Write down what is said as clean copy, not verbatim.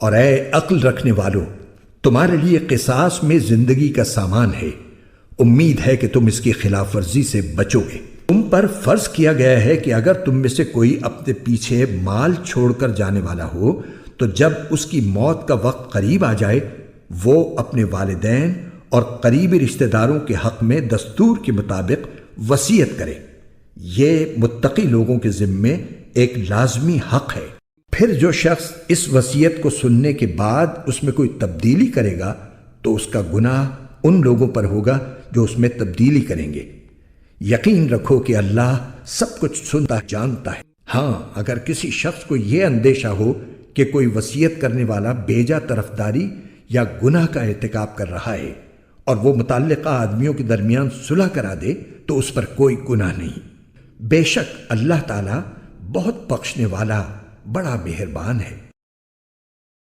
اور اے عقل رکھنے والو، تمہارے لیے قصاص میں زندگی کا سامان ہے، امید ہے کہ تم اس کی خلاف ورزی سے بچو گے۔ تم پر فرض کیا گیا ہے کہ اگر تم میں سے کوئی اپنے پیچھے مال چھوڑ کر جانے والا ہو تو جب اس کی موت کا وقت قریب آ جائے وہ اپنے والدین اور قریبی رشتہ داروں کے حق میں دستور کے مطابق وصیت کرے۔ یہ متقی لوگوں کے ذمے ایک لازمی حق ہے۔ پھر جو شخص اس وصیت کو سننے کے بعد اس میں کوئی تبدیلی کرے گا تو اس کا گناہ ان لوگوں پر ہوگا جو اس میں تبدیلی کریں گے۔ یقین رکھو کہ اللہ سب کچھ سنتا جانتا ہے۔ ہاں، اگر کسی شخص کو یہ اندیشہ ہو کہ کوئی وصیت کرنے والا بیجا طرفداری یا گناہ کا ارتکاب کر رہا ہے اور وہ متعلقہ آدمیوں کے درمیان صلح کرا دے تو اس پر کوئی گناہ نہیں۔ بے شک اللہ تعالی بہت بخشنے والا، بڑا مہربان ہے۔